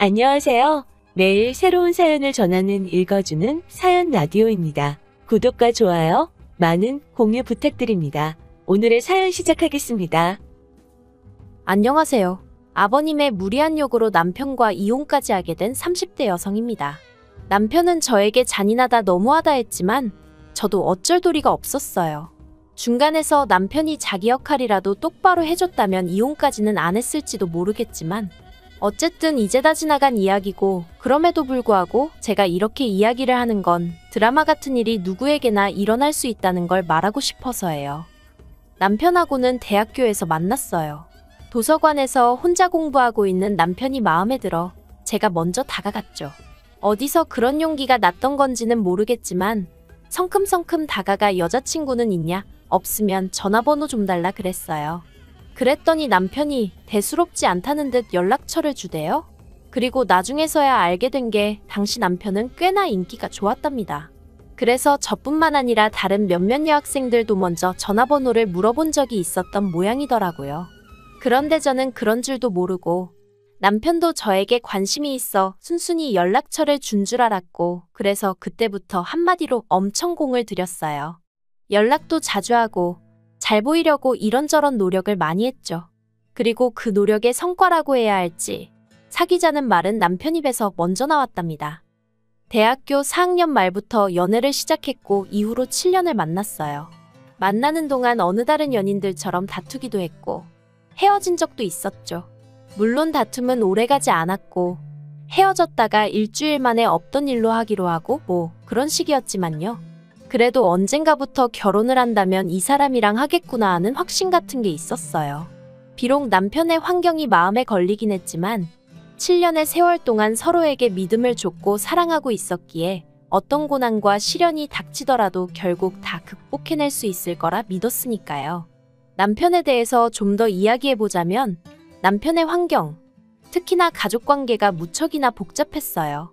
안녕하세요. 매일 새로운 사연을 전하는 읽어주는 사연 라디오입니다. 구독과 좋아요, 많은 공유 부탁드립니다. 오늘의 사연 시작하겠습니다. 안녕하세요. 아버님의 무리한 요구로 남편과 이혼까지 하게 된 30대 여성입니다. 남편은 저에게 잔인하다 너무하다 했지만 저도 어쩔 도리가 없었어요. 중간에서 남편이 자기 역할이라도 똑바로 해줬다면 이혼까지는 안 했을지도 모르겠지만 어쨌든 이제 다 지나간 이야기고, 그럼에도 불구하고 제가 이렇게 이야기를 하는 건 드라마 같은 일이 누구에게나 일어날 수 있다는 걸 말하고 싶어서예요. 남편하고는 대학교에서 만났어요. 도서관에서 혼자 공부하고 있는 남편이 마음에 들어 제가 먼저 다가갔죠. 어디서 그런 용기가 났던 건지는 모르겠지만 성큼성큼 다가가 여자친구는 있냐? 없으면 전화번호 좀 달라 그랬어요. 그랬더니 남편이 대수롭지 않다는 듯 연락처를 주대요. 그리고 나중에서야 알게 된 게 당시 남편은 꽤나 인기가 좋았답니다. 그래서 저뿐만 아니라 다른 몇몇 여학생들도 먼저 전화번호를 물어본 적이 있었던 모양이더라고요. 그런데 저는 그런 줄도 모르고 남편도 저에게 관심이 있어 순순히 연락처를 준 줄 알았고, 그래서 그때부터 한마디로 엄청 공을 들였어요. 연락도 자주 하고 잘 보이려고 이런저런 노력을 많이 했죠. 그리고 그 노력의 성과라고 해야 할지 사귀자는 말은 남편 입에서 먼저 나왔답니다. 대학교 4학년 말부터 연애를 시작했고 이후로 7년을 만났어요. 만나는 동안 어느 다른 연인들처럼 다투기도 했고 헤어진 적도 있었죠. 물론 다툼은 오래가지 않았고 헤어졌다가 일주일 만에 없던 일로 하기로 하고 뭐 그런 식이었지만요. 그래도 언젠가부터 결혼을 한다면 이 사람이랑 하겠구나 하는 확신 같은 게 있었어요. 비록 남편의 환경이 마음에 걸리긴 했지만 7년의 세월 동안 서로에게 믿음을 줬고 사랑하고 있었기에 어떤 고난과 시련이 닥치더라도 결국 다 극복해낼 수 있을 거라 믿었으니까요. 남편에 대해서 좀 더 이야기해보자면 남편의 환경, 특히나 가족관계가 무척이나 복잡했어요.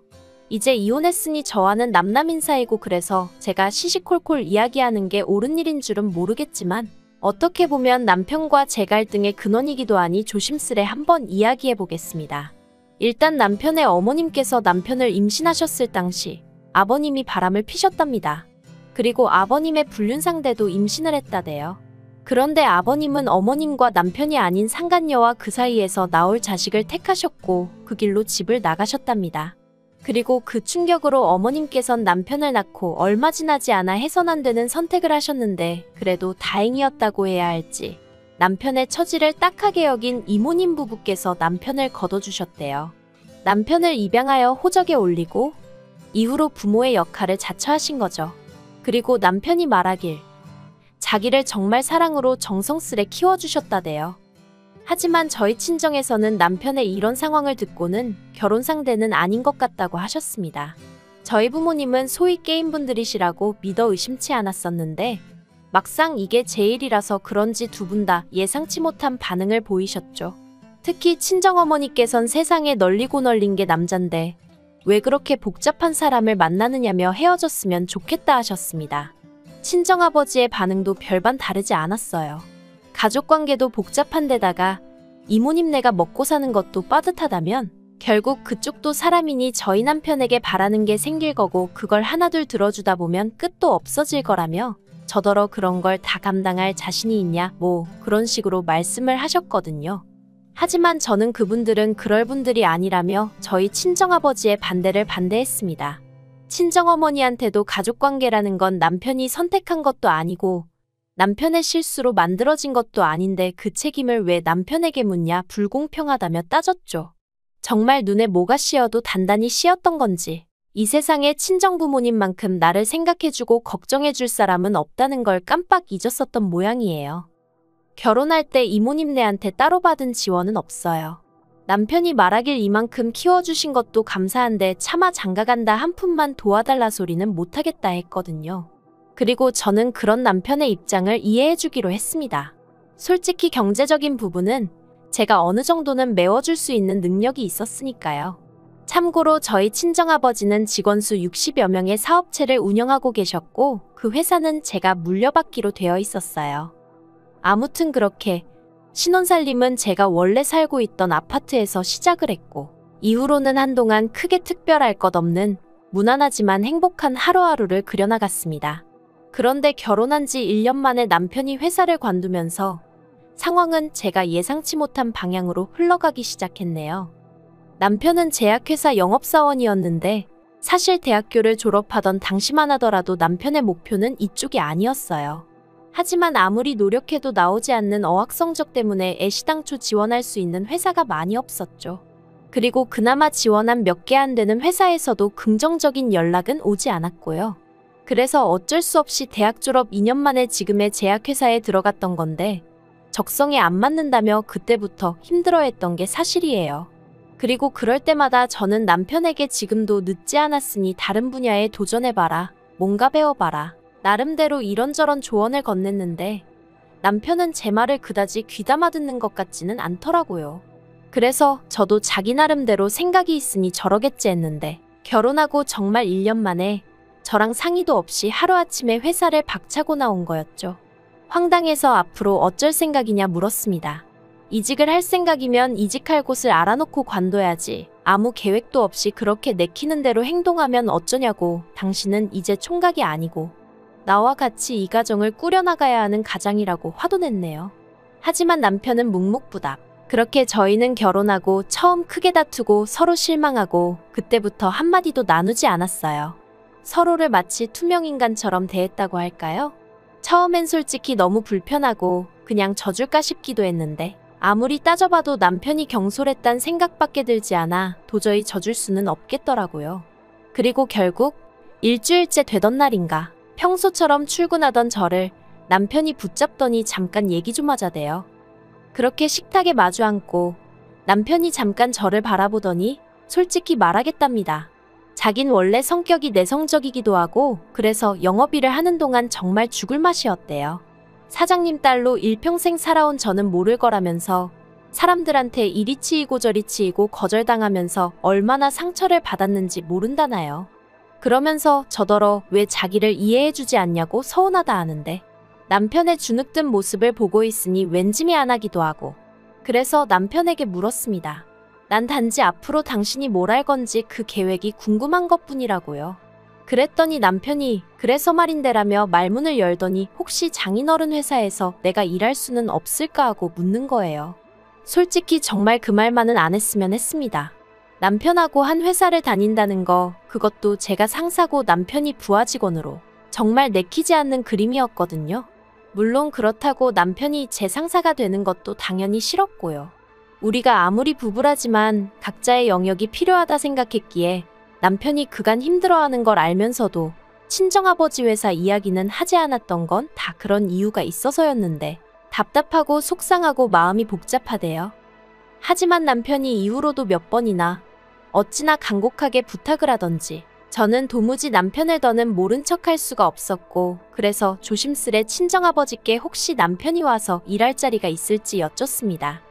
이제 이혼했으니 저와는 남남인 사이고, 그래서 제가 시시콜콜 이야기하는 게 옳은 일인 줄은 모르겠지만 어떻게 보면 남편과 제 갈등의 근원이기도 하니 조심스레 한번 이야기해 보겠습니다. 일단 남편의 어머님께서 남편을 임신하셨을 당시 아버님이 바람을 피셨답니다. 그리고 아버님의 불륜상대도 임신을 했다대요. 그런데 아버님은 어머님과 남편이 아닌 상간녀와 그 사이에서 나올 자식을 택하셨고 그 길로 집을 나가셨답니다. 그리고 그 충격으로 어머님께선 남편을 낳고 얼마 지나지 않아 해선 안 되는 선택을 하셨는데, 그래도 다행이었다고 해야 할지 남편의 처지를 딱하게 여긴 이모님 부부께서 남편을 거둬주셨대요. 남편을 입양하여 호적에 올리고 이후로 부모의 역할을 자처하신 거죠. 그리고 남편이 말하길 자기를 정말 사랑으로 정성스레 키워주셨다대요. 하지만 저희 친정에서는 남편의 이런 상황을 듣고는 결혼 상대는 아닌 것 같다고 하셨습니다. 저희 부모님은 소위 게임분들이시라고 믿어 의심치 않았었는데 막상 이게 제 일이라서 그런지 두 분 다 예상치 못한 반응을 보이셨죠. 특히 친정어머니께선 세상에 널리고 널린 게 남잔데 왜 그렇게 복잡한 사람을 만나느냐며 헤어졌으면 좋겠다 하셨습니다. 친정아버지의 반응도 별반 다르지 않았어요. 가족관계도 복잡한 데다가 이모님네가 먹고 사는 것도 빠듯하다면 결국 그쪽도 사람이니 저희 남편에게 바라는 게 생길 거고, 그걸 하나둘 들어주다 보면 끝도 없어질 거라며 저더러 그런 걸 다 감당할 자신이 있냐 뭐 그런 식으로 말씀을 하셨거든요. 하지만 저는 그분들은 그럴 분들이 아니라며 저희 친정아버지의 반대를 반대했습니다. 친정어머니한테도 가족관계라는 건 남편이 선택한 것도 아니고 남편의 실수로 만들어진 것도 아닌데 그 책임을 왜 남편에게 묻냐, 불공평하다며 따졌죠. 정말 눈에 뭐가 씌어도 단단히 씌었던 건지 이 세상에 친정부모님만큼 나를 생각해주고 걱정해줄 사람은 없다는 걸 깜빡 잊었었던 모양이에요. 결혼할 때 이모님네한테 따로 받은 지원은 없어요. 남편이 말하길 이만큼 키워주신 것도 감사한데 차마 장가간다 한 푼만 도와달라 소리는 못하겠다 했거든요. 그리고 저는 그런 남편의 입장을 이해해주기로 했습니다. 솔직히 경제적인 부분은 제가 어느 정도는 메워줄 수 있는 능력이 있었으니까요. 참고로 저희 친정아버지는 직원 수 60여 명의 사업체를 운영하고 계셨고 그 회사는 제가 물려받기로 되어 있었어요. 아무튼 그렇게 신혼살림은 제가 원래 살고 있던 아파트에서 시작을 했고 이후로는 한동안 크게 특별할 것 없는 무난하지만 행복한 하루하루를 그려나갔습니다. 그런데 결혼한 지 1년 만에 남편이 회사를 관두면서 상황은 제가 예상치 못한 방향으로 흘러가기 시작했네요. 남편은 제약회사 영업사원이었는데 사실 대학교를 졸업하던 당시만 하더라도 남편의 목표는 이쪽이 아니었어요. 하지만 아무리 노력해도 나오지 않는 어학 성적 때문에 애시당초 지원할 수 있는 회사가 많이 없었죠. 그리고 그나마 지원한 몇 개 안 되는 회사에서도 긍정적인 연락은 오지 않았고요. 그래서 어쩔 수 없이 대학 졸업 2년 만에 지금의 제약회사에 들어갔던 건데 적성에 안 맞는다며 그때부터 힘들어했던 게 사실이에요. 그리고 그럴 때마다 저는 남편에게 지금도 늦지 않았으니 다른 분야에 도전해봐라, 뭔가 배워봐라, 나름대로 이런저런 조언을 건넸는데 남편은 제 말을 그다지 귀담아 듣는 것 같지는 않더라고요. 그래서 저도 자기 나름대로 생각이 있으니 저러겠지 했는데 결혼하고 정말 1년 만에 저랑 상의도 없이 하루아침에 회사를 박차고 나온 거였죠. 황당해서 앞으로 어쩔 생각이냐 물었습니다. 이직을 할 생각이면 이직할 곳을 알아놓고 관둬야지. 아무 계획도 없이 그렇게 내키는 대로 행동하면 어쩌냐고. 당신은 이제 총각이 아니고 나와 같이 이 가정을 꾸려나가야 하는 가장이라고 화도 냈네요. 하지만 남편은 묵묵부답. 그렇게 저희는 결혼하고 처음 크게 다투고 서로 실망하고 그때부터 한마디도 나누지 않았어요. 서로를 마치 투명인간처럼 대했다고 할까요? 처음엔 솔직히 너무 불편하고 그냥 져줄까 싶기도 했는데 아무리 따져봐도 남편이 경솔했단 생각밖에 들지 않아 도저히 져줄 수는 없겠더라고요. 그리고 결국 일주일째 되던 날인가 평소처럼 출근하던 저를 남편이 붙잡더니 잠깐 얘기 좀 하자대요. 그렇게 식탁에 마주 앉고 남편이 잠깐 저를 바라보더니 솔직히 말하겠답니다. 자긴 원래 성격이 내성적이기도 하고 그래서 영업일을 하는 동안 정말 죽을 맛이었대요. 사장님 딸로 일평생 살아온 저는 모를 거라면서 사람들한테 이리 치이고 저리 치이고 거절당하면서 얼마나 상처를 받았는지 모른다나요. 그러면서 저더러 왜 자기를 이해해주지 않냐고 서운하다 하는데 남편의 주눅든 모습을 보고 있으니 왠지 미안하기도 하고 그래서 남편에게 물었습니다. 난 단지 앞으로 당신이 뭘 할 건지 그 계획이 궁금한 것뿐이라고요. 그랬더니 남편이 그래서 말인데라며 말문을 열더니 혹시 장인어른 회사에서 내가 일할 수는 없을까 하고 묻는 거예요. 솔직히 정말 그 말만은 안 했으면 했습니다. 남편하고 한 회사를 다닌다는 거 그것도 제가 상사고 남편이 부하 직원으로 정말 내키지 않는 그림이었거든요. 물론 그렇다고 남편이 제 상사가 되는 것도 당연히 싫었고요. 우리가 아무리 부부라지만 각자의 영역이 필요하다 생각했기에 남편이 그간 힘들어하는 걸 알면서도 친정아버지 회사 이야기는 하지 않았던 건 다 그런 이유가 있어서였는데 답답하고 속상하고 마음이 복잡하대요. 하지만 남편이 이후로도 몇 번이나 어찌나 간곡하게 부탁을 하던지 저는 도무지 남편을 더는 모른 척할 수가 없었고 그래서 조심스레 친정아버지께 혹시 남편이 와서 일할 자리가 있을지 여쭙습니다.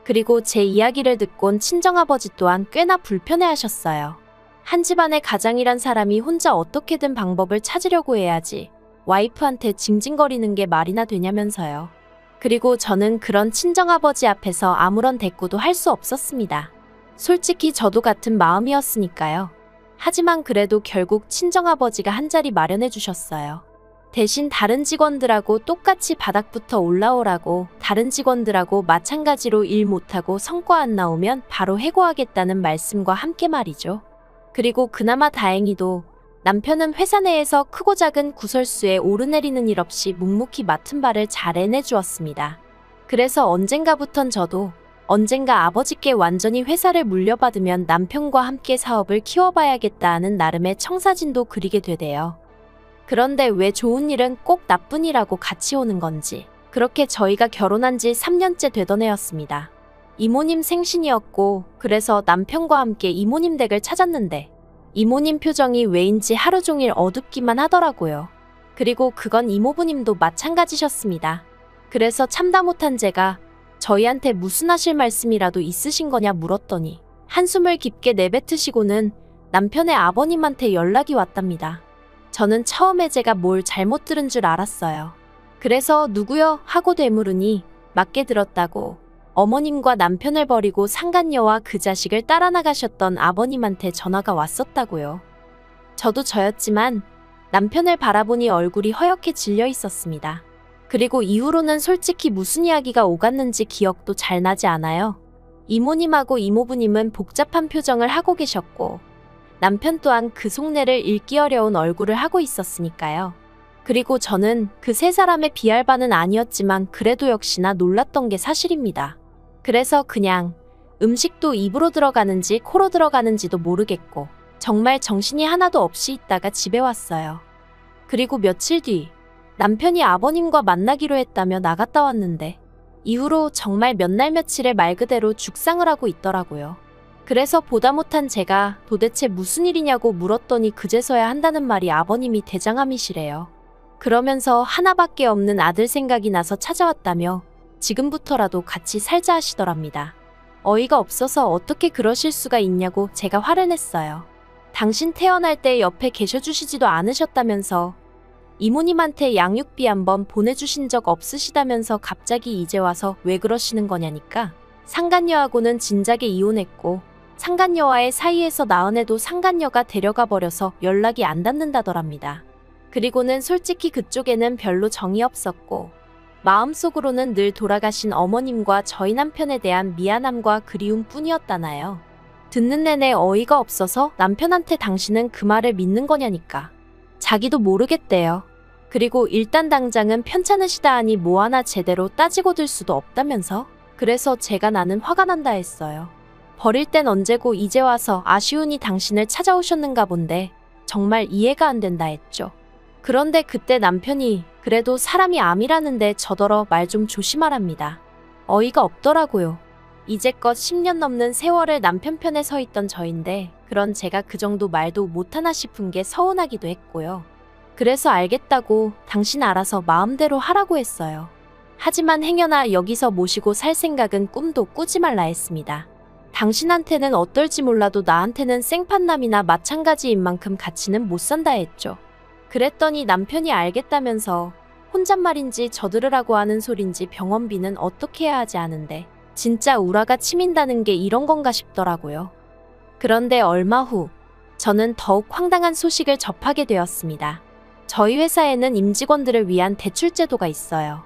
그리고 제 이야기를 듣곤 친정아버지 또한 꽤나 불편해하셨어요. 한 집안의 가장이란 사람이 혼자 어떻게든 방법을 찾으려고 해야지 와이프한테 징징거리는 게 말이나 되냐면서요. 그리고 저는 그런 친정아버지 앞에서 아무런 대꾸도 할 수 없었습니다. 솔직히 저도 같은 마음이었으니까요. 하지만 그래도 결국 친정아버지가 한 자리 마련해 주셨어요. 대신 다른 직원들하고 똑같이 바닥부터 올라오라고 다른 직원들하고 마찬가지로 일 못하고 성과 안 나오면 바로 해고하겠다는 말씀과 함께 말이죠. 그리고 그나마 다행히도 남편은 회사 내에서 크고 작은 구설수에 오르내리는 일 없이 묵묵히 맡은 바를 잘 해내주었습니다. 그래서 언젠가부턴 저도 언젠가 아버지께 완전히 회사를 물려받으면 남편과 함께 사업을 키워봐야겠다 하는 나름의 청사진도 그리게 되대요. 그런데 왜 좋은 일은 꼭 나쁜 일하고 같이 오는 건지 그렇게 저희가 결혼한 지 3년째 되던 해였습니다. 이모님 생신이었고 그래서 남편과 함께 이모님 댁을 찾았는데 이모님 표정이 왜인지 하루 종일 어둡기만 하더라고요. 그리고 그건 이모부님도 마찬가지셨습니다. 그래서 참다 못한 제가 저희한테 무슨 하실 말씀이라도 있으신 거냐 물었더니 한숨을 깊게 내뱉으시고는 남편의 아버님한테 연락이 왔답니다. 저는 처음에 제가 뭘 잘못 들은 줄 알았어요. 그래서 누구요? 하고 되물으니 맞게 들었다고 어머님과 남편을 버리고 상간녀와 그 자식을 따라 나가셨던 아버님한테 전화가 왔었다고요. 저도 저였지만 남편을 바라보니 얼굴이 허옇게 질려 있었습니다. 그리고 이후로는 솔직히 무슨 이야기가 오갔는지 기억도 잘 나지 않아요. 이모님하고 이모부님은 복잡한 표정을 하고 계셨고 남편 또한 그 속내를 읽기 어려운 얼굴을 하고 있었으니까요. 그리고 저는 그 세 사람의 비할 바는 아니었지만 그래도 역시나 놀랐던 게 사실입니다. 그래서 그냥 음식도 입으로 들어가는지 코로 들어가는지도 모르겠고 정말 정신이 하나도 없이 있다가 집에 왔어요. 그리고 며칠 뒤 남편이 아버님과 만나기로 했다며 나갔다 왔는데 이후로 정말 몇 날 며칠을 말 그대로 죽상을 하고 있더라고요. 그래서 보다 못한 제가 도대체 무슨 일이냐고 물었더니 그제서야 한다는 말이 아버님이 대장암이시래요. 그러면서 하나밖에 없는 아들 생각이 나서 찾아왔다며 지금부터라도 같이 살자 하시더랍니다. 어이가 없어서 어떻게 그러실 수가 있냐고 제가 화를 냈어요. 당신 태어날 때 옆에 계셔주시지도 않으셨다면서 이모님한테 양육비 한번 보내주신 적 없으시다면서 갑자기 이제 와서 왜 그러시는 거냐니까 상간녀하고는 진작에 이혼했고 상간녀와의 사이에서 낳은 애도 상간녀가 데려가 버려서 연락이 안 닿는다더랍니다. 그리고는 솔직히 그쪽에는 별로 정이 없었고 마음속으로는 늘 돌아가신 어머님과 저희 남편에 대한 미안함과 그리움 뿐이었다나요. 듣는 내내 어이가 없어서 남편한테 당신은 그 말을 믿는 거냐니까. 자기도 모르겠대요. 그리고 일단 당장은 편찮으시다 하니 뭐 하나 제대로 따지고 들 수도 없다면서? 그래서 제가 나는 화가 난다 했어요. 버릴 땐 언제고 이제 와서 아쉬우니 당신을 찾아오셨는가 본데 정말 이해가 안 된다 했죠. 그런데 그때 남편이 그래도 사람이 암이라는데 저더러 말 좀 조심하랍니다. 어이가 없더라고요. 이제껏 10년 넘는 세월을 남편 편에 서 있던 저인데 그런 제가 그 정도 말도 못하나 싶은 게 서운하기도 했고요. 그래서 알겠다고 당신 알아서 마음대로 하라고 했어요. 하지만 행여나 여기서 모시고 살 생각은 꿈도 꾸지 말라 했습니다. 당신한테는 어떨지 몰라도 나한테는 생판남이나 마찬가지인 만큼 같이는 못 산다 했죠. 그랬더니 남편이 알겠다면서 혼잣말인지 저들으라고 하는 소린지 병원비는 어떻게 해야 하지 않은데 진짜 우라가 치민다는 게 이런 건가 싶더라고요. 그런데 얼마 후 저는 더욱 황당한 소식을 접하게 되었습니다. 저희 회사에는 임직원들을 위한 대출 제도가 있어요.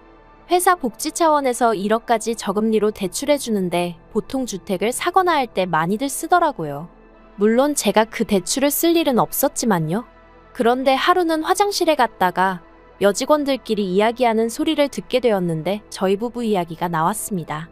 회사 복지 차원에서 1억까지 저금리로 대출해주는데 보통 주택을 사거나 할 때 많이들 쓰더라고요. 물론 제가 그 대출을 쓸 일은 없었지만요. 그런데 하루는 화장실에 갔다가 여직원들끼리 이야기하는 소리를 듣게 되었는데 저희 부부 이야기가 나왔습니다.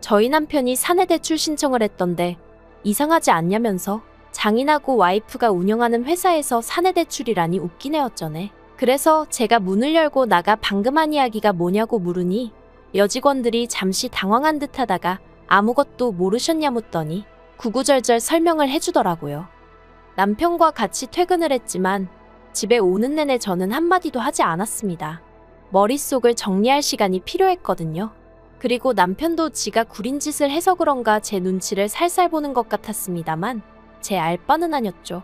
저희 남편이 사내 대출 신청을 했던데 이상하지 않냐면서 장인하고 와이프가 운영하는 회사에서 사내 대출이라니 웃기네 어쩌네. 그래서 제가 문을 열고 나가 방금 한 이야기가 뭐냐고 물으니 여직원들이 잠시 당황한 듯 하다가 아무것도 모르셨냐 묻더니 구구절절 설명을 해주더라고요. 남편과 같이 퇴근을 했지만 집에 오는 내내 저는 한마디도 하지 않았습니다. 머릿속을 정리할 시간이 필요했거든요. 그리고 남편도 지가 구린 짓을 해서 그런가 제 눈치를 살살 보는 것 같았습니다만 제 알 바는 아니었죠.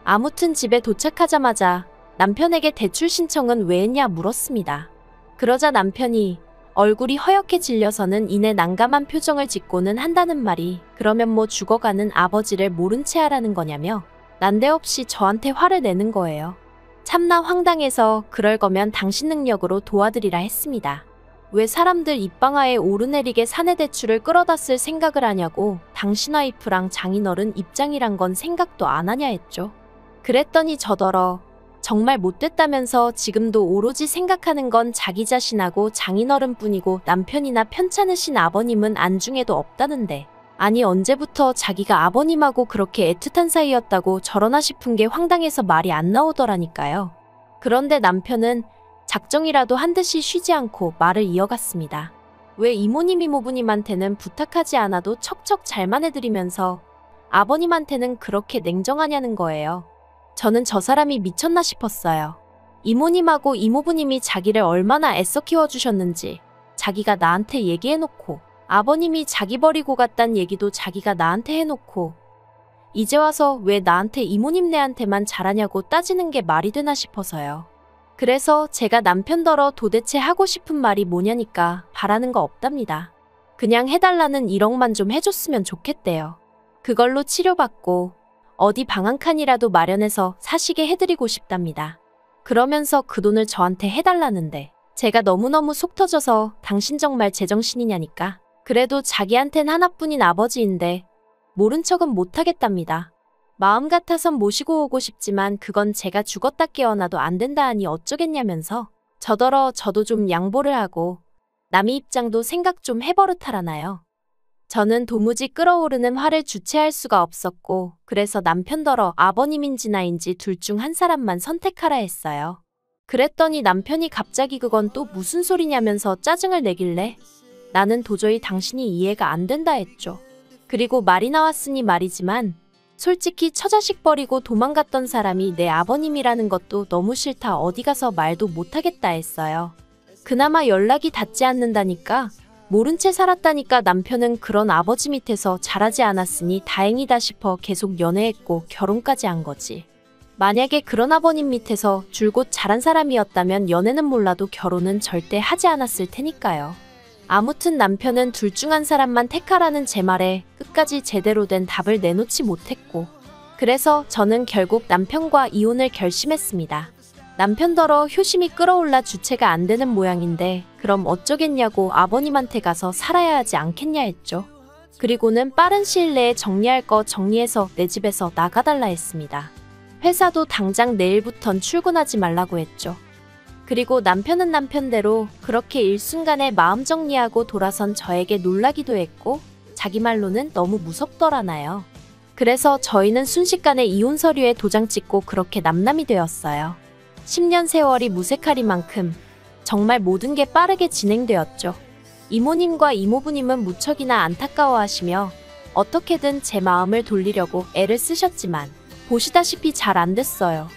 아무튼 집에 도착하자마자 남편에게 대출 신청은 왜 했냐 물었습니다. 그러자 남편이 얼굴이 허옇게 질려서는 이내 난감한 표정을 짓고는 한다는 말이 그러면 뭐 죽어가는 아버지를 모른 채 하라는 거냐며 난데없이 저한테 화를 내는 거예요. 참나 황당해서 그럴 거면 당신 능력으로 도와드리라 했습니다. 왜 사람들 입방아에 오르내리게 사내 대출을 끌어다 쓸 생각을 하냐고 당신 와이프랑 장인어른 입장이란 건 생각도 안 하냐 했죠. 그랬더니 저더러 정말 못됐다면서 지금도 오로지 생각하는 건 자기 자신하고 장인어른뿐이고 남편이나 편찮으신 아버님은 안중에도 없다는데 아니 언제부터 자기가 아버님하고 그렇게 애틋한 사이였다고 저러나 싶은 게 황당해서 말이 안 나오더라니까요. 그런데 남편은 작정이라도 한 듯이 쉬지 않고 말을 이어갔습니다. 왜 이모님 이모부님한테는 부탁하지 않아도 척척 잘만 해드리면서 아버님한테는 그렇게 냉정하냐는 거예요. 저는 저 사람이 미쳤나 싶었어요. 이모님하고 이모부님이 자기를 얼마나 애써 키워주셨는지 자기가 나한테 얘기해놓고 아버님이 자기 버리고 갔단 얘기도 자기가 나한테 해놓고 이제 와서 왜 나한테 이모님네한테만 잘하냐고 따지는 게 말이 되나 싶어서요. 그래서 제가 남편더러 도대체 하고 싶은 말이 뭐냐니까 바라는 거 없답니다. 그냥 해달라는 1억만 좀 해줬으면 좋겠대요. 그걸로 치료받고 어디 방 한 칸이라도 마련해서 사시게 해드리고 싶답니다. 그러면서 그 돈을 저한테 해달라는데 제가 너무너무 속 터져서 당신 정말 제정신이냐니까. 그래도 자기한텐 하나뿐인 아버지인데 모른 척은 못하겠답니다. 마음 같아선 모시고 오고 싶지만 그건 제가 죽었다 깨어나도 안 된다 하니 어쩌겠냐면서 저더러 저도 좀 양보를 하고 남의 입장도 생각 좀 해버릇하라나요. 저는 도무지 끓어오르는 화를 주체할 수가 없었고 그래서 남편더러 아버님인지 나인지 둘 중 한 사람만 선택하라 했어요. 그랬더니 남편이 갑자기 그건 또 무슨 소리냐면서 짜증을 내길래 나는 도저히 당신이 이해가 안 된다 했죠. 그리고 말이 나왔으니 말이지만 솔직히 처자식 버리고 도망갔던 사람이 내 아버님이라는 것도 너무 싫다 어디 가서 말도 못하겠다 했어요. 그나마 연락이 닿지 않는다니까 모른 채 살았다니까 남편은 그런 아버지 밑에서 자라지 않았으니 다행이다 싶어 계속 연애했고 결혼까지 한 거지. 만약에 그런 아버님 밑에서 줄곧 자란 사람이었다면 연애는 몰라도 결혼은 절대 하지 않았을 테니까요. 아무튼 남편은 둘 중 한 사람만 택하라는 제 말에 끝까지 제대로 된 답을 내놓지 못했고 그래서 저는 결국 남편과 이혼을 결심했습니다. 남편더러 효심이 끌어올라 주체가 안 되는 모양인데 그럼 어쩌겠냐고 아버님한테 가서 살아야 하지 않겠냐 했죠. 그리고는 빠른 시일 내에 정리할 거 정리해서 내 집에서 나가달라 했습니다. 회사도 당장 내일부턴 출근하지 말라고 했죠. 그리고 남편은 남편대로 그렇게 일순간에 마음 정리하고 돌아선 저에게 놀라기도 했고 자기 말로는 너무 무섭더라나요. 그래서 저희는 순식간에 이혼 서류에 도장 찍고 그렇게 남남이 되었어요. 10년 세월이 무색하리만큼 정말 모든 게 빠르게 진행되었죠. 이모님과 이모부님은 무척이나 안타까워하시며 어떻게든 제 마음을 돌리려고 애를 쓰셨지만 보시다시피 잘 안 됐어요.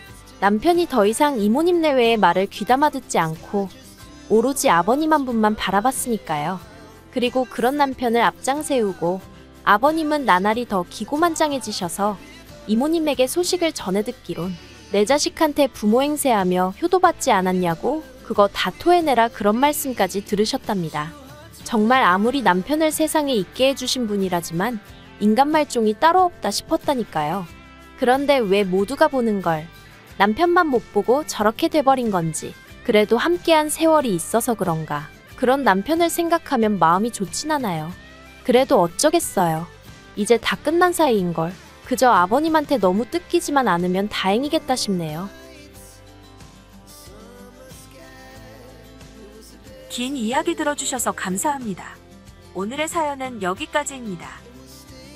남편이 더 이상 이모님 내외의 말을 귀담아 듣지 않고 오로지 아버님 한 분만 바라봤으니까요. 그리고 그런 남편을 앞장 세우고 아버님은 나날이 더 기고만장해지셔서 이모님에게 소식을 전해 듣기론 내 자식한테 부모 행세하며 효도받지 않았냐고 그거 다 토해내라 그런 말씀까지 들으셨답니다. 정말 아무리 남편을 세상에 있게 해주신 분이라지만 인간 말종이 따로 없다 싶었다니까요. 그런데 왜 모두가 보는 걸 남편만 못 보고 저렇게 돼버린 건지 그래도 함께한 세월이 있어서 그런가 그런 남편을 생각하면 마음이 좋진 않아요. 그래도 어쩌겠어요. 이제 다 끝난 사이인걸. 그저 아버님한테 너무 뜯기지만 않으면 다행이겠다 싶네요. 긴 이야기 들어주셔서 감사합니다. 오늘의 사연은 여기까지입니다.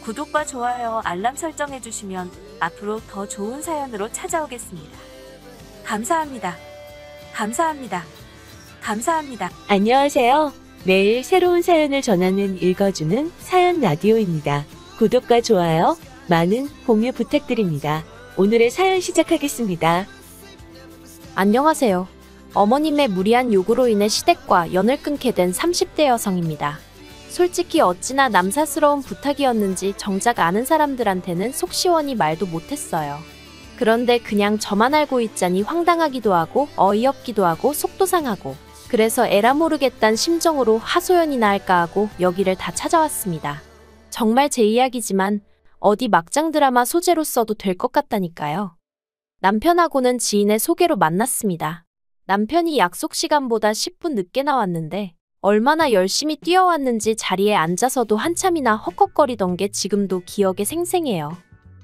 구독과 좋아요, 알람 설정해주시면 앞으로 더 좋은 사연으로 찾아오겠습니다. 감사합니다. 감사합니다. 감사합니다. 안녕하세요. 매일 새로운 사연을 전하는 읽어주는 사연 라디오입니다. 구독과 좋아요, 많은 공유 부탁드립니다. 오늘의 사연 시작하겠습니다. 안녕하세요. 어머님의 무리한 요구로 인해 시댁과 연을 끊게 된 30대 여성입니다. 솔직히 어찌나 남사스러운 부탁이었는지 정작 아는 사람들한테는 속 시원히 말도 못했어요. 그런데 그냥 저만 알고 있자니 황당하기도 하고 어이없기도 하고 속도 상하고 그래서 에라 모르겠단 심정으로 하소연이나 할까 하고 여기를 다 찾아왔습니다. 정말 제 이야기지만 어디 막장 드라마 소재로 써도 될 것 같다니까요. 남편하고는 지인의 소개로 만났습니다. 남편이 약속 시간보다 10분 늦게 나왔는데 얼마나 열심히 뛰어왔는지 자리에 앉아서도 한참이나 헉헉거리던 게 지금도 기억에 생생해요.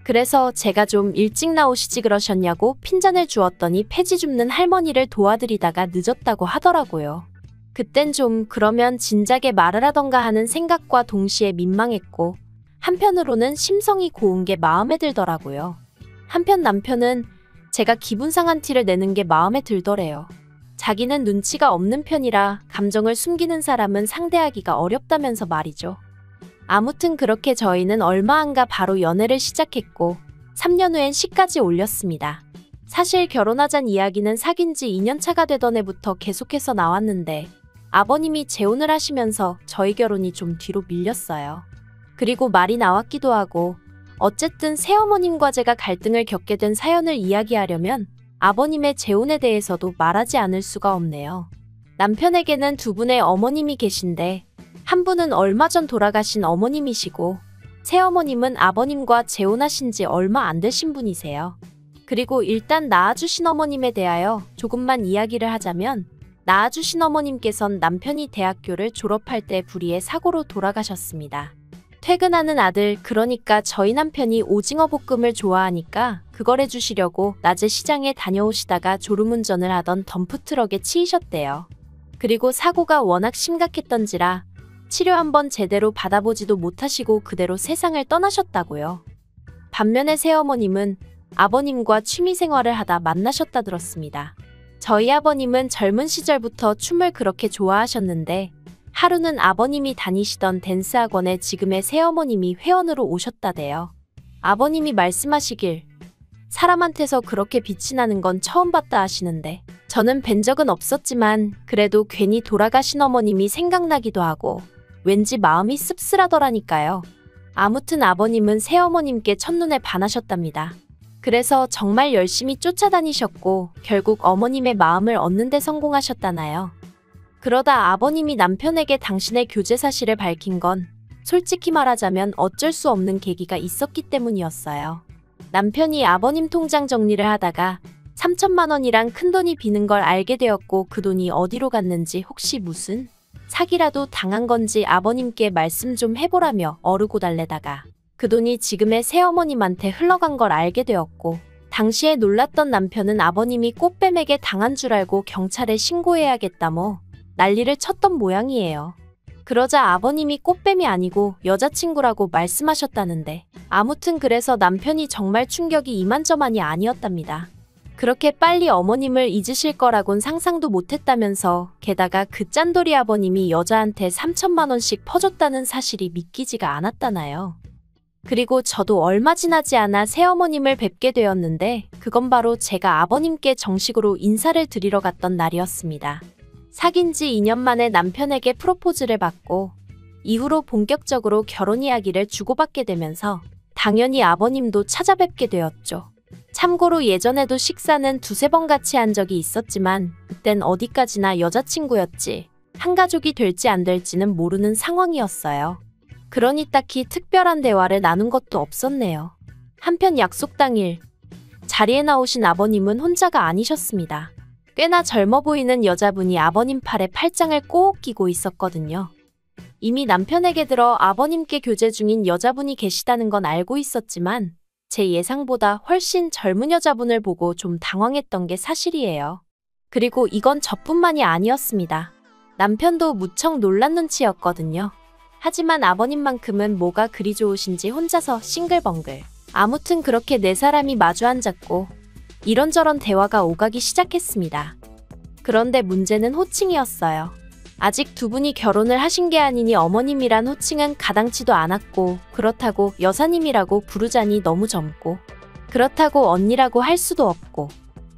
그래서 제가 좀 일찍 나오시지 그러셨냐고 핀잔을 주었더니 폐지 줍는 할머니를 도와드리다가 늦었다고 하더라고요. 그땐 좀 그러면 진작에 말을 하던가 하는 생각과 동시에 민망했고 한편으로는 심성이 고운 게 마음에 들더라고요. 한편 남편은 제가 기분 상한 티를 내는 게 마음에 들더래요. 자기는 눈치가 없는 편이라 감정을 숨기는 사람은 상대하기가 어렵다면서 말이죠. 아무튼 그렇게 저희는 얼마 안 가 바로 연애를 시작했고 3년 후엔 시까지 올렸습니다. 사실 결혼하잔 이야기는 사귄 지 2년 차가 되던 해부터 계속해서 나왔는데 아버님이 재혼을 하시면서 저희 결혼이 좀 뒤로 밀렸어요. 그리고 말이 나왔기도 하고 어쨌든 새어머님과 제가 갈등을 겪게 된 사연을 이야기하려면 아버님의 재혼에 대해서도 말하지 않을 수가 없네요. 남편에게는 두 분의 어머님이 계신데 한 분은 얼마 전 돌아가신 어머님이시고 새어머님은 아버님과 재혼하신 지 얼마 안 되신 분이세요. 그리고 일단 낳아주신 어머님에 대하여 조금만 이야기를 하자면 낳아주신 어머님께선 남편이 대학교를 졸업할 때 불의의 사고로 돌아가셨습니다. 퇴근하는 아들, 그러니까 저희 남편이 오징어 볶음을 좋아하니까 그걸 해주시려고 낮에 시장에 다녀오시다가 졸음운전을 하던 덤프트럭에 치이셨대요. 그리고 사고가 워낙 심각했던지라 치료 한번 제대로 받아보지도 못하시고 그대로 세상을 떠나셨다고요. 반면에 새어머님은 아버님과 취미생활을 하다 만나셨다 들었습니다. 저희 아버님은 젊은 시절부터 춤을 그렇게 좋아하셨는데 하루는 아버님이 다니시던 댄스 학원에 지금의 새어머님이 회원으로 오셨다대요. 아버님이 말씀하시길 사람한테서 그렇게 빛이 나는 건 처음 봤다 하시는데 저는 뵌 적은 없었지만 그래도 괜히 돌아가신 어머님이 생각나기도 하고 왠지 마음이 씁쓸하더라니까요. 아무튼 아버님은 새어머님께 첫눈에 반하셨답니다. 그래서 정말 열심히 쫓아다니셨고 결국 어머님의 마음을 얻는 데 성공하셨다나요. 그러다 아버님이 남편에게 당신의 교제 사실을 밝힌 건 솔직히 말하자면 어쩔 수 없는 계기가 있었기 때문이었어요. 남편이 아버님 통장 정리를 하다가 3천만 원이랑 큰돈이 비는 걸 알게 되었고 그 돈이 어디로 갔는지 혹시 무슨 사기라도 당한 건지 아버님께 말씀 좀 해보라며 어르고 달래다가 그 돈이 지금의 새어머님한테 흘러간 걸 알게 되었고 당시에 놀랐던 남편은 아버님이 꽃뱀에게 당한 줄 알고 경찰에 신고해야겠다 난리를 쳤던 모양이에요. 그러자 아버님이 꽃뱀이 아니고 여자친구라고 말씀하셨다는데 아무튼 그래서 남편이 정말 충격이 이만저만이 아니었답니다. 그렇게 빨리 어머님을 잊으실 거라곤 상상도 못했다면서 게다가 그 짠돌이 아버님이 여자한테 3천만 원씩 퍼줬다는 사실이 믿기지가 않았다나요. 그리고 저도 얼마 지나지 않아 새어머님을 뵙게 되었는데 그건 바로 제가 아버님께 정식으로 인사를 드리러 갔던 날이었습니다. 사귄 지 2년 만에 남편에게 프로포즈를 받고 이후로 본격적으로 결혼 이야기를 주고받게 되면서 당연히 아버님도 찾아뵙게 되었죠. 참고로 예전에도 식사는 두세 번 같이 한 적이 있었지만 그땐 어디까지나 여자친구였지 한 가족이 될지 안 될지는 모르는 상황이었어요. 그러니 딱히 특별한 대화를 나눈 것도 없었네요. 한편 약속 당일 자리에 나오신 아버님은 혼자가 아니셨습니다. 꽤나 젊어 보이는 여자분이 아버님 팔에 팔짱을 꼭 끼고 있었거든요. 이미 남편에게 들어 아버님께 교제 중인 여자분이 계시다는 건 알고 있었지만 제 예상보다 훨씬 젊은 여자분을 보고 좀 당황했던 게 사실이에요. 그리고 이건 저뿐만이 아니었습니다. 남편도 무척 놀란 눈치였거든요. 하지만 아버님만큼은 뭐가 그리 좋으신지 혼자서 싱글벙글. 아무튼 그렇게 네 사람이 마주 앉았고 이런저런 대화가 오가기 시작했습니다. 그런데 문제는 호칭이었어요. 아직 두 분이 결혼을 하신 게 아니니 어머님이란 호칭은 가당치도 않았고 그렇다고 여사님이라고 부르자니 너무 젊고 그렇다고 언니라고 할 수도 없고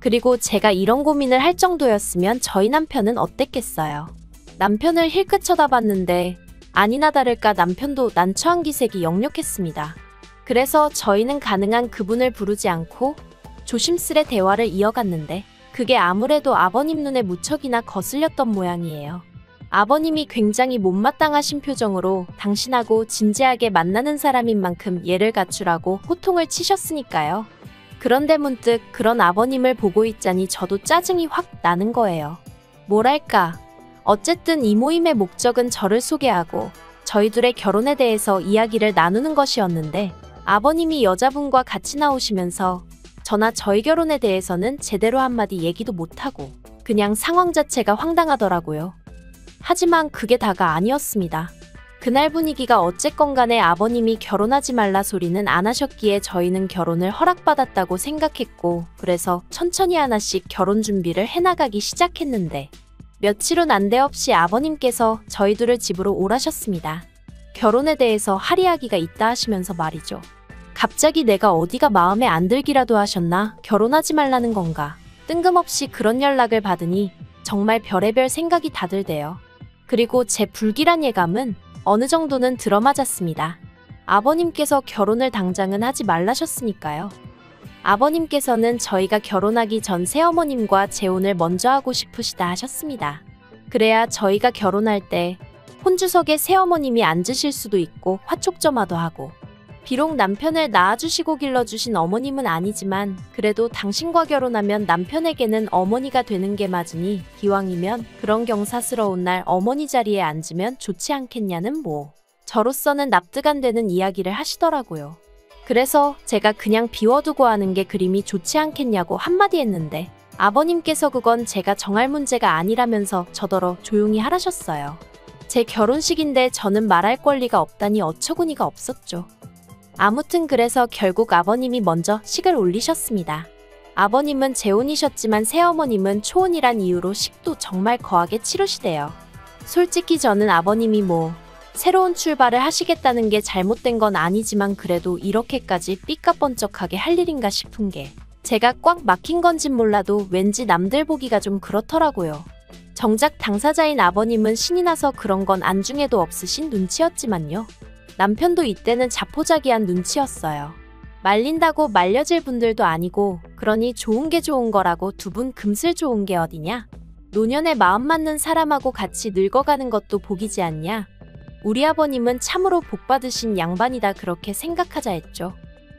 그리고 제가 이런 고민을 할 정도였으면 저희 남편은 어땠겠어요. 남편을 힐끗 쳐다봤는데 아니나 다를까 남편도 난처한 기색이 역력했습니다. 그래서 저희는 가능한 그분을 부르지 않고 조심스레 대화를 이어갔는데 그게 아무래도 아버님 눈에 무척이나 거슬렸던 모양이에요. 아버님이 굉장히 못마땅하신 표정으로 당신하고 진지하게 만나는 사람인 만큼 예를 갖추라고 호통을 치셨으니까요. 그런데 문득 그런 아버님을 보고 있자니 저도 짜증이 확 나는 거예요. 뭐랄까. 어쨌든 이 모임의 목적은 저를 소개하고 저희 둘의 결혼에 대해서 이야기를 나누는 것이었는데 아버님이 여자분과 같이 나오시면서 저나 저희 결혼에 대해서는 제대로 한마디 얘기도 못하고 그냥 상황 자체가 황당하더라고요. 하지만 그게 다가 아니었습니다. 그날 분위기가 어쨌건 간에 아버님이 결혼하지 말라 소리는 안 하셨기에 저희는 결혼을 허락받았다고 생각했고 그래서 천천히 하나씩 결혼 준비를 해나가기 시작했는데 며칠 후 난데없이 아버님께서 저희 둘을 집으로 오라셨습니다. 결혼에 대해서 할 이야기가 있다 하시면서 말이죠. 갑자기 내가 어디가 마음에 안 들기라도 하셨나? 결혼하지 말라는 건가? 뜬금없이 그런 연락을 받으니 정말 별의별 생각이 다 들대요. 그리고 제 불길한 예감은 어느 정도는 들어맞았습니다. 아버님께서 결혼을 당장은 하지 말라셨으니까요. 아버님께서는 저희가 결혼하기 전 새어머님과 재혼을 먼저 하고 싶으시다 하셨습니다. 그래야 저희가 결혼할 때 혼주석에 새어머님이 앉으실 수도 있고 화촉점화도 하고. 비록 남편을 낳아주시고 길러주신 어머님은 아니지만 그래도 당신과 결혼하면 남편에게는 어머니가 되는 게 맞으니 기왕이면 그런 경사스러운 날 어머니 자리에 앉으면 좋지 않겠냐는 뭐. 저로서는 납득 안 되는 이야기를 하시더라고요. 그래서 제가 그냥 비워두고 하는 게 그림이 좋지 않겠냐고 한마디 했는데 아버님께서 그건 제가 정할 문제가 아니라면서 저더러 조용히 하라셨어요. 제 결혼식인데 저는 말할 권리가 없다니 어처구니가 없었죠. 아무튼 그래서 결국 아버님이 먼저 식을 올리셨습니다. 아버님은 재혼이셨지만 새어머님은 초혼이란 이유로 식도 정말 거하게 치르시대요. 솔직히 저는 아버님이 새로운 출발을 하시겠다는 게 잘못된 건 아니지만 그래도 이렇게까지 삐까뻔쩍하게 할 일인가 싶은 게 제가 꽉 막힌 건진 몰라도 왠지 남들 보기가 좀 그렇더라고요. 정작 당사자인 아버님은 신이 나서 그런 건 안중에도 없으신 눈치였지만요. 남편도 이때는 자포자기한 눈치였어요. 말린다고 말려질 분들도 아니고 그러니 좋은 게 좋은 거라고 두 분 금슬 좋은 게 어디냐? 노년에 마음 맞는 사람하고 같이 늙어가는 것도 복이지 않냐? 우리 아버님은 참으로 복받으신 양반이다 그렇게 생각하자 했죠.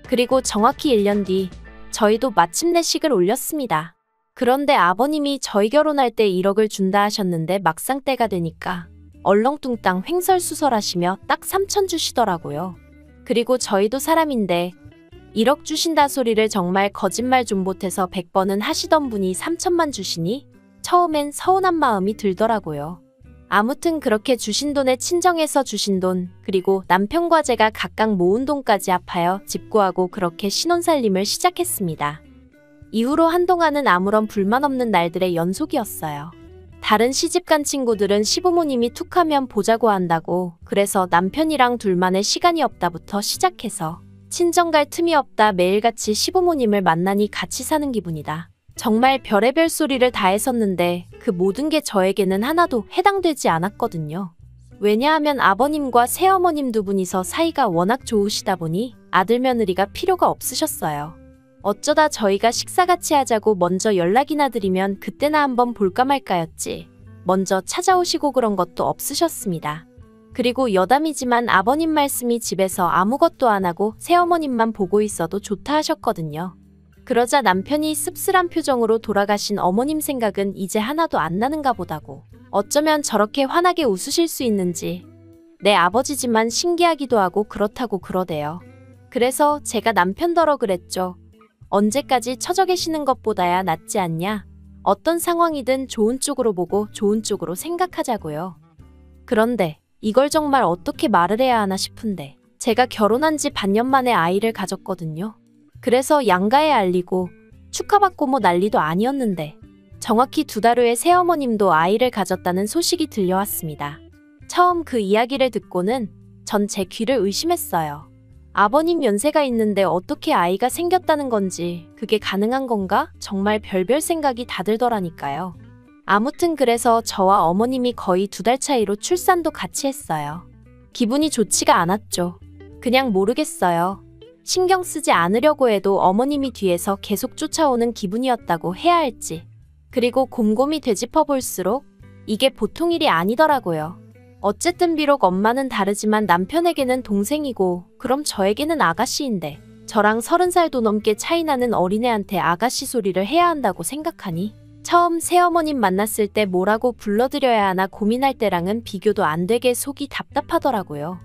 그리고 정확히 1년 뒤 저희도 마침내 식을 올렸습니다. 그런데 아버님이 저희 결혼할 때 1억을 준다 하셨는데 막상 때가 되니까 얼렁뚱땅 횡설수설하시며 딱 3천 주시더라고요. 그리고 저희도 사람인데 1억 주신다 소리를 정말 거짓말 좀 못해서 100번은 하시던 분이 3천만 주시니 처음엔 서운한 마음이 들더라고요. 아무튼 그렇게 주신 돈에 친정에서 주신 돈, 그리고 남편과 제가 각각 모은 돈까지 합하여 집 구하고 그렇게 신혼살림을 시작했습니다. 이후로 한동안은 아무런 불만 없는 날들의 연속이었어요. 다른 시집간 친구들은 시부모님이 툭하면 보자고 한다고 그래서 남편이랑 둘만의 시간이 없다부터 시작해서 친정 갈 틈이 없다 매일같이 시부모님을 만나니 같이 사는 기분이다. 정말 별의별 소리를 다 했었는데 그 모든 게 저에게는 하나도 해당되지 않았거든요. 왜냐하면 아버님과 새어머님 두 분이서 사이가 워낙 좋으시다 보니 아들 며느리가 필요가 없으셨어요. 어쩌다 저희가 식사 같이 하자고 먼저 연락이나 드리면 그때나 한번 볼까 말까였지. 먼저 찾아오시고 그런 것도 없으셨습니다. 그리고 여담이지만 아버님 말씀이 집에서 아무것도 안 하고 새어머님만 보고 있어도 좋다 하셨거든요. 그러자 남편이 씁쓸한 표정으로 돌아가신 어머님 생각은 이제 하나도 안 나는가 보다고. 어쩌면 저렇게 환하게 웃으실 수 있는지. 내 아버지지만 신기하기도 하고 그렇다고 그러대요. 그래서 제가 남편더러 그랬죠. 언제까지 처져 계시는 것보다야 낫지 않냐? 어떤 상황이든 좋은 쪽으로 보고 좋은 쪽으로 생각하자고요. 그런데 이걸 정말 어떻게 말을 해야 하나 싶은데 제가 결혼한 지 반년 만에 아이를 가졌거든요. 그래서 양가에 알리고 축하받고 난리도 아니었는데 정확히 2달 후에 새어머님도 아이를 가졌다는 소식이 들려왔습니다. 처음 그 이야기를 듣고는 전 제 귀를 의심했어요. 아버님 연세가 있는데 어떻게 아이가 생겼다는 건지 그게 가능한 건가? 정말 별별 생각이 다 들더라니까요. 아무튼 그래서 저와 어머님이 거의 2달 차이로 출산도 같이 했어요. 기분이 좋지가 않았죠. 그냥 모르겠어요. 신경 쓰지 않으려고 해도 어머님이 뒤에서 계속 쫓아오는 기분이었다고 해야 할지. 그리고 곰곰이 되짚어 볼수록 이게 보통 일이 아니더라고요. 어쨌든 비록 엄마는 다르지만 남편에게는 동생이고 그럼 저에게는 아가씨인데 저랑 30살도 넘게 차이나는 어린애한테 아가씨 소리를 해야 한다고 생각하니 처음 새어머님 만났을 때 뭐라고 불러드려야 하나 고민할 때랑은 비교도 안 되게 속이 답답하더라고요.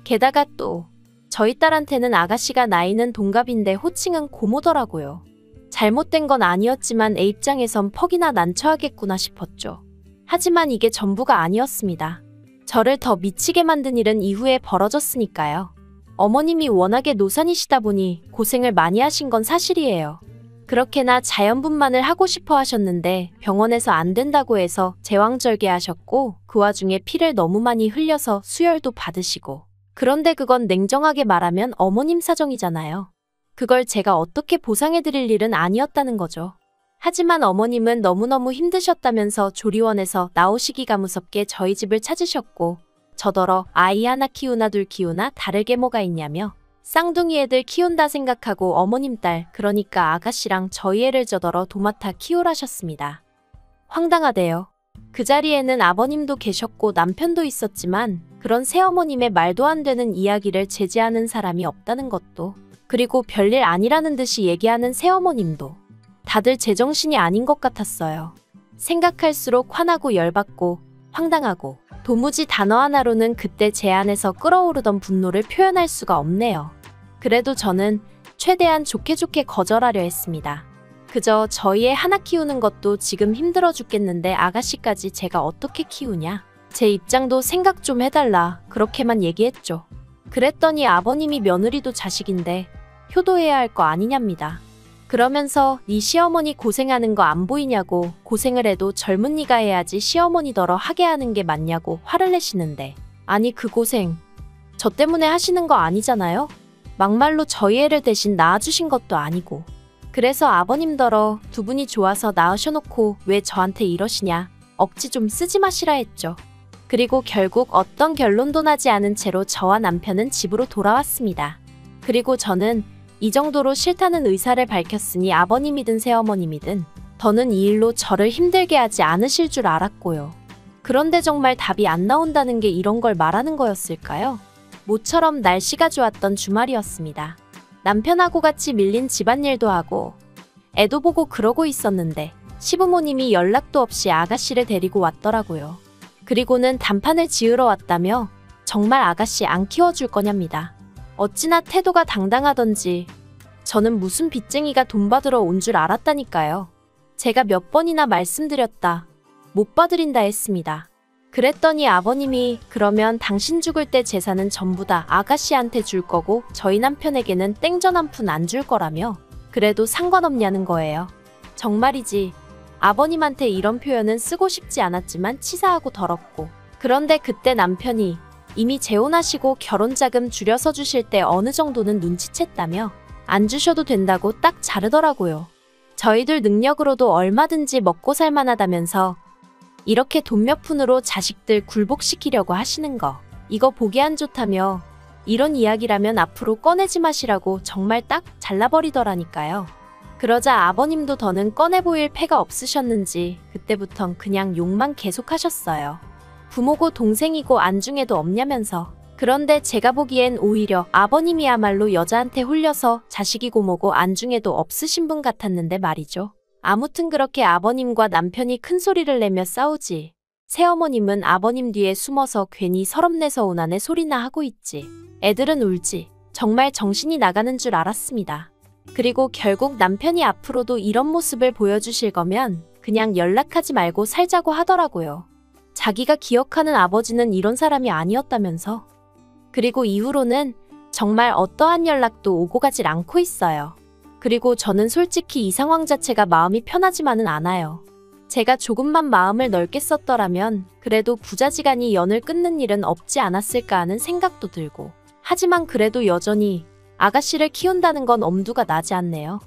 게다가 또 저희 딸한테는 아가씨가 나이는 동갑인데 호칭은 고모더라고요. 잘못된 건 아니었지만 애 입장에선 퍽이나 난처하겠구나 싶었죠. 하지만 이게 전부가 아니었습니다. 저를 더 미치게 만든 일은 이후에 벌어졌으니까요. 어머님이 워낙에 노산이시다 보니 고생을 많이 하신 건 사실이에요. 그렇게나 자연분만을 하고 싶어 하셨는데 병원에서 안 된다고 해서 제왕절개하셨고 그 와중에 피를 너무 많이 흘려서 수혈도 받으시고. 그런데 그건 냉정하게 말하면 어머님 사정이잖아요. 그걸 제가 어떻게 보상해드릴 일은 아니었다는 거죠. 하지만 어머님은 너무너무 힘드셨다면서 조리원에서 나오시기가 무섭게 저희 집을 찾으셨고 저더러 아이 하나 키우나 둘 키우나 다르게 뭐가 있냐며 쌍둥이 애들 키운다 생각하고 어머님 딸 그러니까 아가씨랑 저희 애를 저더러 도맡아 키우라셨습니다. 황당하대요. 그 자리에는 아버님도 계셨고 남편도 있었지만 그런 새어머님의 말도 안 되는 이야기를 제지하는 사람이 없다는 것도, 그리고 별일 아니라는 듯이 얘기하는 새어머님도 다들 제정신이 아닌 것 같았어요. 생각할수록 화나고 열받고 황당하고 도무지 단어 하나로는 그때 제 안에서 끓어오르던 분노를 표현할 수가 없네요. 그래도 저는 최대한 좋게 거절하려 했습니다. 그저 저희 애 하나 키우는 것도 지금 힘들어 죽겠는데 아가씨까지 제가 어떻게 키우냐? 제 입장도 생각 좀 해달라, 그렇게만 얘기했죠. 그랬더니 아버님이 며느리도 자식인데 효도해야 할 거 아니냐입니다. 그러면서 네 시어머니 고생하는 거 안 보이냐고, 고생을 해도 젊은이가 해야지 시어머니더러 하게 하는 게 맞냐고 화를 내시는데, 아니 그 고생 저 때문에 하시는 거 아니잖아요? 막말로 저희 애를 대신 낳아주신 것도 아니고. 그래서 아버님더러 두 분이 좋아서 낳으셔놓고 왜 저한테 이러시냐, 억지 좀 쓰지 마시라 했죠. 그리고 결국 어떤 결론도 나지 않은 채로 저와 남편은 집으로 돌아왔습니다. 그리고 저는 이 정도로 싫다는 의사를 밝혔으니 아버님이든 새어머님이든 더는 이 일로 저를 힘들게 하지 않으실 줄 알았고요. 그런데 정말 답이 안 나온다는 게 이런 걸 말하는 거였을까요? 모처럼 날씨가 좋았던 주말이었습니다. 남편하고 같이 밀린 집안일도 하고 애도 보고 그러고 있었는데 시부모님이 연락도 없이 아가씨를 데리고 왔더라고요. 그리고는 단판을 지으러 왔다며 정말 아가씨 안 키워줄 거냐입니다. 어찌나 태도가 당당하던지 저는 무슨 빚쟁이가 돈 받으러 온 줄 알았다니까요. 제가 몇 번이나 말씀드렸다, 못 봐드린다 했습니다. 그랬더니 아버님이 그러면 당신 죽을 때 재산은 전부 다 아가씨한테 줄 거고 저희 남편에게는 땡전 한 푼 안 줄 거라며 그래도 상관없냐는 거예요. 정말이지 아버님한테 이런 표현은 쓰고 싶지 않았지만 치사하고 더럽고, 그런데 그때 남편이 이미 재혼하시고 결혼자금 줄여서 주실 때 어느 정도는 눈치챘다며 안 주셔도 된다고 딱 자르더라고요. 저희들 능력으로도 얼마든지 먹고 살만하다면서 이렇게 돈 몇 푼으로 자식들 굴복시키려고 하시는 거, 이거 보기 안 좋다며 이런 이야기라면 앞으로 꺼내지 마시라고 정말 딱 잘라버리더라니까요. 그러자 아버님도 더는 꺼내 보일 패가 없으셨는지 그때부턴 그냥 욕만 계속하셨어요. 부모고 동생이고 안중에도 없냐면서. 그런데 제가 보기엔 오히려 아버님이야말로 여자한테 홀려서 자식이고 뭐고 안중에도 없으신 분 같았는데 말이죠. 아무튼 그렇게 아버님과 남편이 큰 소리를 내며 싸우지, 새어머님은 아버님 뒤에 숨어서 괜히 서럽내서 오나네 소리나 하고 있지, 애들은 울지, 정말 정신이 나가는 줄 알았습니다. 그리고 결국 남편이 앞으로도 이런 모습을 보여주실 거면 그냥 연락하지 말고 살자고 하더라고요. 자기가 기억하는 아버지는 이런 사람이 아니었다면서. 그리고 이후로는 정말 어떠한 연락도 오고 가질 않고 있어요. 그리고 저는 솔직히 이 상황 자체가 마음이 편하지만은 않아요. 제가 조금만 마음을 넓게 썼더라면 그래도 부자지간이 연을 끊는 일은 없지 않았을까 하는 생각도 들고, 하지만 그래도 여전히 아가씨를 키운다는 건 엄두가 나지 않네요.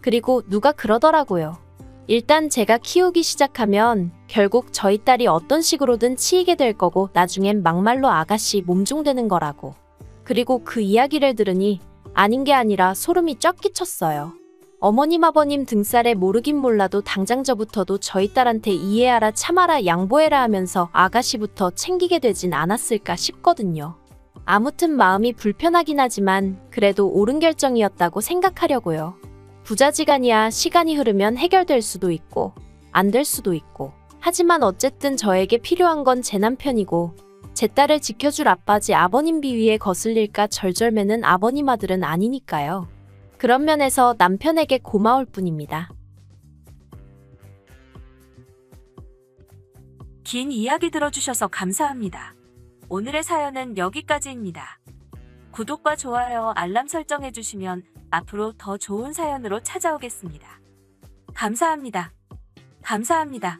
그리고 누가 그러더라고요. 일단 제가 키우기 시작하면 결국 저희 딸이 어떤 식으로든 치이게 될 거고 나중엔 막말로 아가씨 몸종되는 거라고. 그리고 그 이야기를 들으니 아닌 게 아니라 소름이 쫙 끼쳤어요. 어머님 아버님 등살에 모르긴 몰라도 당장 저부터도 저희 딸한테 이해하라 참아라 양보해라 하면서 아가씨부터 챙기게 되진 않았을까 싶거든요. 아무튼 마음이 불편하긴 하지만 그래도 옳은 결정이었다고 생각하려고요. 부자지간이야 시간이 흐르면 해결될 수도 있고 안 될 수도 있고, 하지만 어쨌든 저에게 필요한 건 제 남편이고 제 딸을 지켜줄 아빠지 아버님 비위에 거슬릴까 절절매는 아버님 아들은 아니니까요. 그런 면에서 남편에게 고마울 뿐입니다. 긴 이야기 들어주셔서 감사합니다. 오늘의 사연은 여기까지입니다. 구독과 좋아요, 알람 설정해주시면 앞으로 더 좋은 사연으로 찾아오겠습니다. 감사합니다. 감사합니다. 감사합니다.